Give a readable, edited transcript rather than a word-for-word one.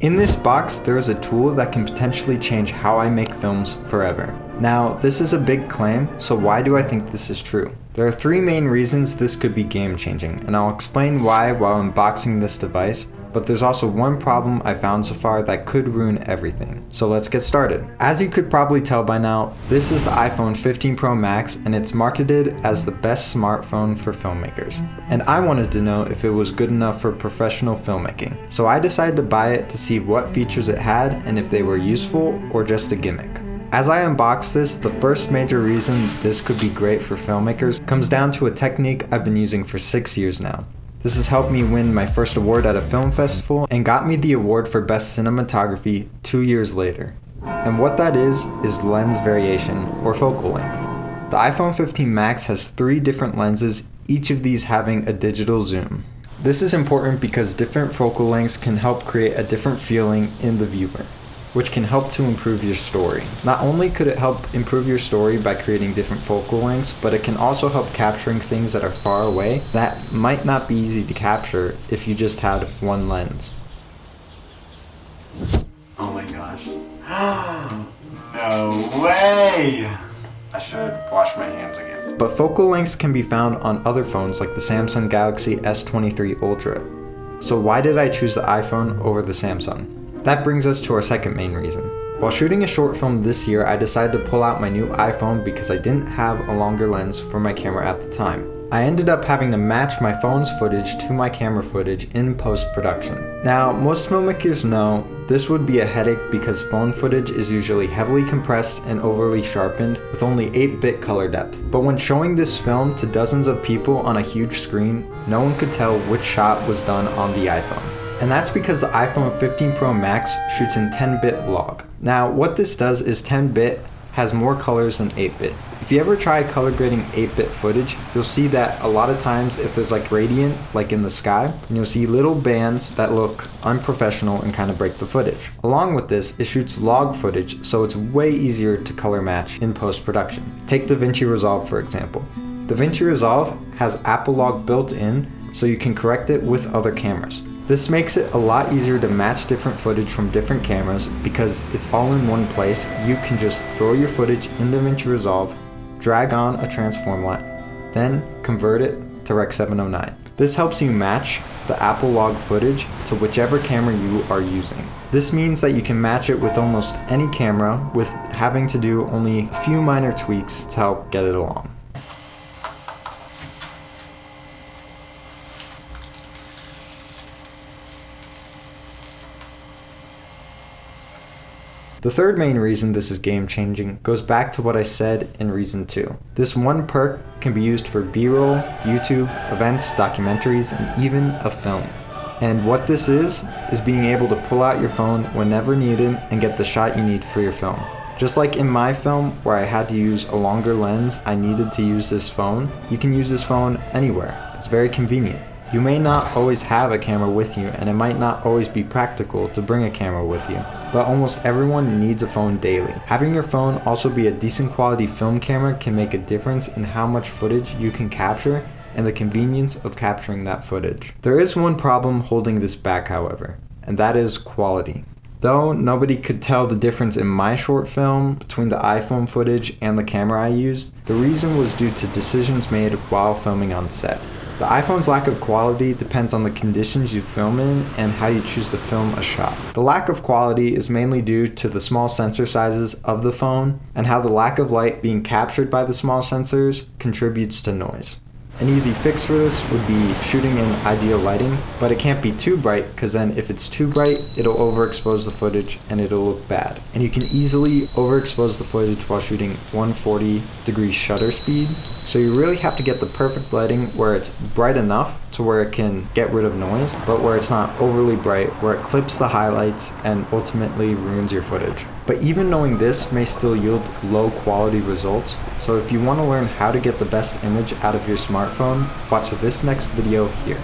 In this box, there is a tool that can potentially change how I make films forever. Now, this is a big claim, so why do I think this is true? There are three main reasons this could be game-changing, and I'll explain why while unboxing this device, but there's also one problem I found so far that could ruin everything. So let's get started. As you could probably tell by now, this is the iPhone 15 Pro Max, and it's marketed as the best smartphone for filmmakers. And I wanted to know if it was good enough for professional filmmaking. So I decided to buy it to see what features it had and if they were useful or just a gimmick. As I unbox this, the first major reason this could be great for filmmakers comes down to a technique I've been using for 6 years now. This has helped me win my first award at a film festival and got me the award for best cinematography 2 years later. And what that is lens variation, or focal length. The iPhone 15 Max has 3 different lenses, each of these having a digital zoom. This is important because different focal lengths can help create a different feeling in the viewer, which can help to improve your story. Not only could it help improve your story by creating different focal lengths, but it can also help capturing things that are far away that might not be easy to capture if you just had one lens. Oh my gosh. No way! I should wash my hands again. But focal lengths can be found on other phones like the Samsung Galaxy S23 Ultra. So why did I choose the iPhone over the Samsung? That brings us to our second main reason. While shooting a short film this year, I decided to pull out my new iPhone because I didn't have a longer lens for my camera at the time. I ended up having to match my phone's footage to my camera footage in post-production. Now, most filmmakers know this would be a headache because phone footage is usually heavily compressed and overly sharpened with only 8-bit color depth. But when showing this film to dozens of people on a huge screen, no one could tell which shot was done on the iPhone. And that's because the iPhone 15 Pro Max shoots in 10-bit log. Now, what this does is 10-bit has more colors than 8-bit. If you ever try color grading 8-bit footage, you'll see that a lot of times if there's like gradient, like in the sky, and you'll see little bands that look unprofessional and kind of break the footage. Along with this, it shoots log footage, so it's way easier to color match in post-production. Take DaVinci Resolve for example. DaVinci Resolve has Apple Log built in, so you can correct it with other cameras. This makes it a lot easier to match different footage from different cameras because it's all in one place. You can just throw your footage in DaVinci Resolve, drag on a transformat, then convert it to Rec 709. This helps you match the Apple Log footage to whichever camera you are using. This means that you can match it with almost any camera with having to do only a few minor tweaks to help get it along. The third main reason this is game-changing goes back to what I said in reason 2. This one perk can be used for B-roll, YouTube, events, documentaries, and even a film. And what this is being able to pull out your phone whenever needed and get the shot you need for your film. Just like in my film where I had to use a longer lens, I needed to use this phone. You can use this phone anywhere. It's very convenient. You may not always have a camera with you, and it might not always be practical to bring a camera with you, but almost everyone needs a phone daily. Having your phone also be a decent quality film camera can make a difference in how much footage you can capture and the convenience of capturing that footage. There is one problem holding this back, however, and that is quality. Though nobody could tell the difference in my short film between the iPhone footage and the camera I used, the reason was due to decisions made while filming on set. The iPhone's lack of quality depends on the conditions you film in and how you choose to film a shot. The lack of quality is mainly due to the small sensor sizes of the phone and how the lack of light being captured by the small sensors contributes to noise. An easy fix for this would be shooting in ideal lighting, but it can't be too bright because then if it's too bright, it'll overexpose the footage and it'll look bad. And you can easily overexpose the footage while shooting 140-degree shutter speed, so you really have to get the perfect lighting where it's bright enough to where it can get rid of noise, but where it's not overly bright, where it clips the highlights and ultimately ruins your footage. But even knowing this may still yield low quality results, so if you want to learn how to get the best image out of your smartphone, watch this next video here.